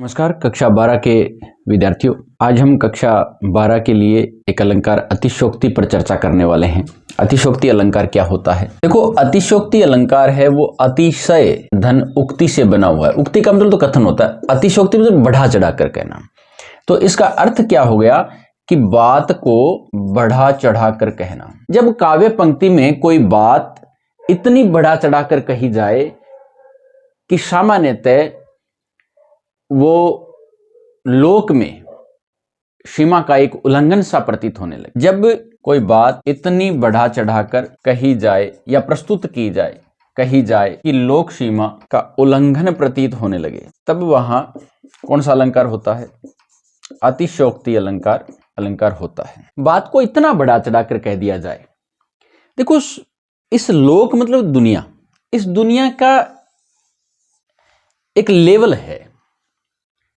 नमस्कार कक्षा 12 के विद्यार्थियों, आज हम कक्षा 12 के लिए एक अलंकार अतिशयोक्ति पर चर्चा करने वाले हैं। अतिशयोक्ति अलंकार क्या होता है? देखो, अतिशयोक्ति अलंकार है वो अतिशय धन उक्ति से बना हुआ है। उक्ति का मतलब तो कथन होता है, अतिशयोक्ति मतलब बढ़ा चढ़ा कर कहना। तो इसका अर्थ क्या हो गया कि बात को बढ़ा चढ़ा कर कहना। जब काव्य पंक्ति में कोई बात इतनी बढ़ा चढ़ा कर कही जाए कि सामान्यतः वो लोक में सीमा का एक उल्लंघन सा प्रतीत होने लगे। जब कोई बात इतनी बढ़ा चढ़ाकर कही जाए या प्रस्तुत की जाए, कही जाए कि लोक सीमा का उल्लंघन प्रतीत होने लगे, तब वहां कौन सा अलंकार होता है? अतिशयोक्ति अलंकार होता है। बात को इतना बढ़ा चढ़ाकर कह दिया जाए। देखो, इस लोक मतलब दुनिया, इस दुनिया का एक लेवल है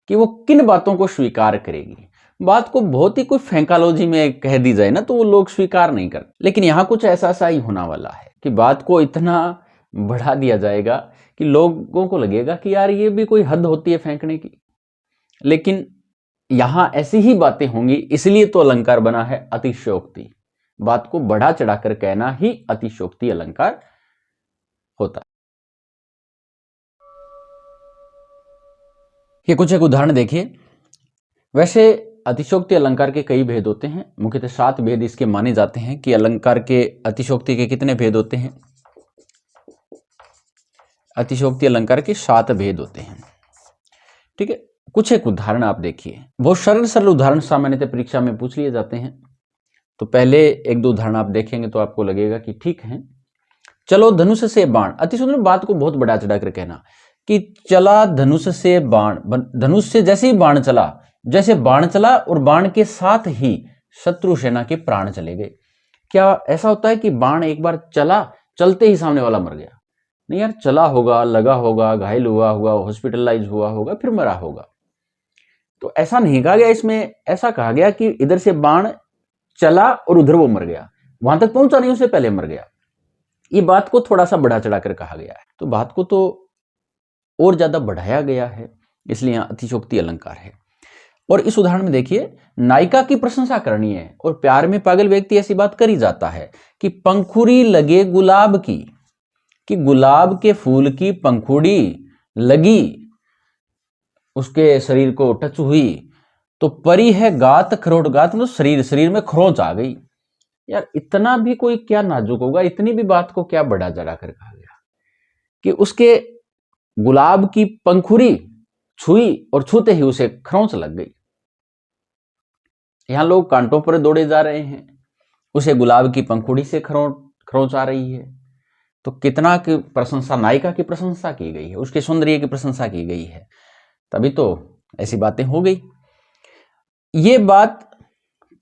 कि वो किन बातों को स्वीकार करेगी। बात को बहुत ही कोई फैंकालॉजी में कह दी जाए ना, तो वो लोग स्वीकार नहीं करते। लेकिन यहां कुछ ऐसा सा ही होना वाला है कि बात को इतना बढ़ा दिया जाएगा कि लोगों को लगेगा कि यार ये भी कोई हद होती है फेंकने की। लेकिन यहां ऐसी ही बातें होंगी, इसलिए तो अलंकार बना है अतिशयोक्ति। बात को बढ़ा चढ़ाकर कहना ही अतिशयोक्ति अलंकार होता है। ये कुछ एक उदाहरण देखिए। वैसे अतिशयोक्ति अलंकार के कई भेद होते हैं, मुख्यतः 7 भेद इसके माने जाते हैं कि अलंकार के अतिशयोक्ति के कितने भेद होते हैं? अतिशयोक्ति अलंकार के 7 भेद होते हैं। ठीक है, कुछ एक उदाहरण आप देखिए। बहुत सरल सरल उदाहरण सामान्यतः परीक्षा में पूछ लिए जाते हैं। तो पहले 1-2 उदाहरण आप देखेंगे तो आपको लगेगा कि ठीक है। चलो धनुष से बाण। अति सुंदर बात को बहुत बढ़ा चढ़ाकर कहना कि चला धनुष से बाण, धनुष से जैसे ही बाण चला, जैसे बाण चला और बाण के साथ ही शत्रु सेना के प्राण चले गए। क्या ऐसा होता है कि बाण एक बार चला, चलते ही सामने वाला मर गया? नहीं यार, चला होगा, लगा होगा, घायल हुआ होगा, हॉस्पिटलाइज हुआ होगा, फिर मरा होगा। तो ऐसा नहीं कहा गया इसमें, ऐसा कहा गया कि इधर से बाण चला और उधर वो मर गया, वहां तक पहुंचा नहीं, उससे पहले मर गया। ये बात को थोड़ा सा बढ़ा चढ़ाकर कहा गया है। तो बात को तो और ज्यादा बढ़ाया गया है, इसलिए यहां अतिशयोक्ति अलंकार है। और इस उदाहरण में देखिए, नायिका की प्रशंसा करनी है और प्यार में पागल व्यक्ति ऐसी बात कर ही जाता है कि पंखुड़ी लगे गुलाब की, कि गुलाब के फूल की पंखुड़ी लगी, उसके शरीर को टच हुई तो परी है गात खरोट। गात मतलब शरीर में खरोंच आ गई। यार इतना भी कोई क्या नाजुक होगा, इतनी भी बात को क्या बढ़ा चढ़ा कर कहा गया कि उसके गुलाब की पंखुड़ी छुई और छूते ही उसे खरोंच लग गई। यहां लोग कांटों पर दौड़े जा रहे हैं, उसे गुलाब की पंखुड़ी से खरोंच आ रही है। तो कितना की प्रशंसा, नायिका की प्रशंसा की गई है, उसके सौंदर्य की प्रशंसा की गई है, तभी तो ऐसी बातें हो गई। ये बात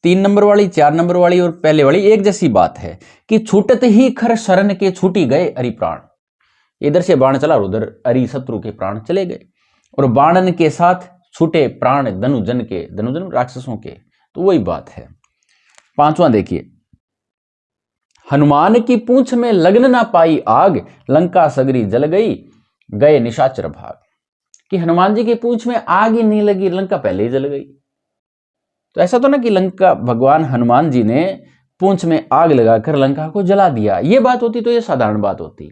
3 नंबर वाली, 4 नंबर वाली और पहले वाली एक जैसी बात है कि छूटत ही खर शरण के छूटी गए अरि प्राण। इधर से बाण चला और उधर अरि शत्रु के प्राण चले गए, और बाणन के साथ छूटे प्राण धनुजन के, धनुजन राक्षसों के। तो वही बात है। 5वां देखिए, हनुमान की पूंछ में लगन ना पाई आग, लंका सगरी जल गई गए निशाचर भाग। कि हनुमान जी की पूंछ में आग ही नहीं लगी, लंका पहले ही जल गई। तो ऐसा तो ना कि लंका, भगवान हनुमान जी ने पूंछ में आग लगाकर लंका को जला दिया। ये बात होती तो ये साधारण बात होती,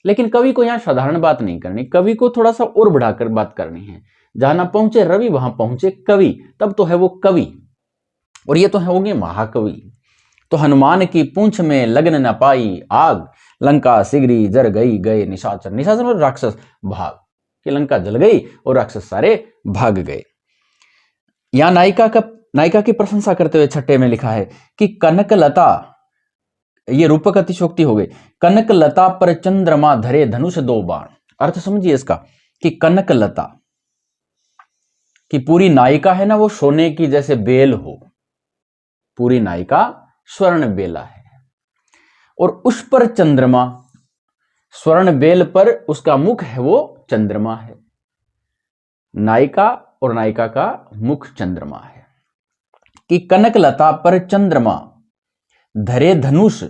लेकिन कवि को यहां साधारण बात नहीं करनी, कवि को थोड़ा सा और बढ़ाकर बात करनी है। जहां ना पहुंचे रवि वहां पहुंचे कवि, तब तो है वो कवि, और ये तो है होंगे महाकवि। तो हनुमान की पूंछ में लगन न पाई आग, लंका सिगरी जर गई गए निशाचर। निशाचर और राक्षस भाग, कि लंका जल गई और राक्षस सारे भाग गए। यहां नायिका की प्रशंसा करते हुए 6 में लिखा है कि कनक लता, ये रूपक अतिशयोक्ति हो गई। कनक लता पर चंद्रमा धरे धनुष 2 बाण। अर्थ समझिए इसका कि कनक लता कि पूरी नायिका है ना, वो सोने की जैसे बेल हो, पूरी नायिका स्वर्ण बेला है, और उस पर चंद्रमा, स्वर्ण बेल पर उसका मुख है वो चंद्रमा है। नायिका और नायिका का मुख चंद्रमा है। कि कनक लता पर चंद्रमा धरे धनुष,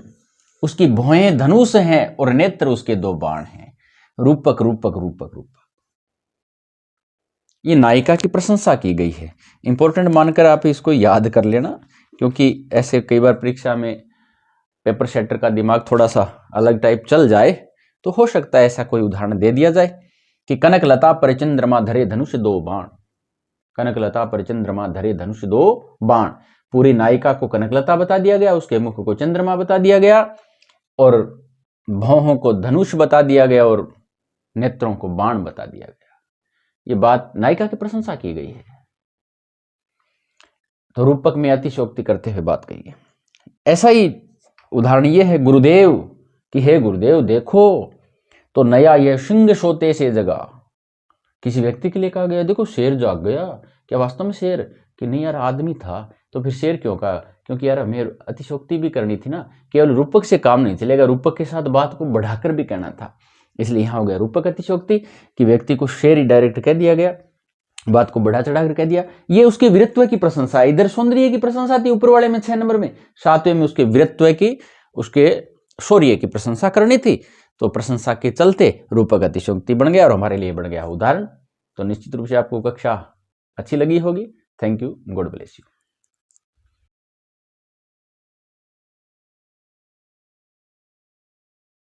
उसकी भौहें धनुष हैं और नेत्र उसके 2 बाण हैं। रूपक रूपक रूपक रूपक। ये नायिका की प्रशंसा की गई है। इंपॉर्टेंट मानकर आप इसको याद कर लेना, क्योंकि ऐसे कई बार परीक्षा में पेपर सेटर का दिमाग थोड़ा सा अलग टाइप चल जाए तो हो सकता है ऐसा कोई उदाहरण दे दिया जाए कि कनकलता पर चंद्रमा धरे धनुष दो बाण, कनकलता पर चंद्रमा धरे धनुष दो बाण। पूरी नायिका को कनकलता बता दिया गया, उसके मुख को चंद्रमा बता दिया गया और भौहों को धनुष बता दिया गया और नेत्रों को बाण बता दिया गया। ये बात नायिका की प्रशंसा की गई है। तो रूपक में अतिशयोक्ति करते हुए बात कही है। ऐसा ही उदाहरण ये है गुरुदेव कि हे गुरुदेव देखो तो नया यह सिंह सोते से जगा। किसी व्यक्ति के लिए कहा गया देखो शेर जाग गया, क्या वास्तव में शेर? कि नहीं यार आदमी था, तो फिर शेर क्यों कहा? क्योंकि यार हमें अतिशयोक्ति भी करनी थी ना, केवल रूपक से काम नहीं चलेगा, रूपक के साथ बात को बढ़ाकर भी कहना था। इसलिए यहां हो गया रूपक अतिशयोक्ति कि व्यक्ति को शेर ही डायरेक्ट कह दिया गया, बात को बढ़ा चढ़ाकर कह दिया। ये उसके वीरत्व की प्रशंसा, इधर सौंदर्य की प्रशंसा थी ऊपर वाले में 6 नंबर में, 7वें में उसके वीरत्व की, उसके शौर्य की प्रशंसा करनी थी। तो प्रशंसा के चलते रूपक अतिशयोक्ति बन गया और हमारे लिए बन गया उदाहरण। तो निश्चित रूप से आपको कक्षा अच्छी लगी होगी। Thank you, God bless you.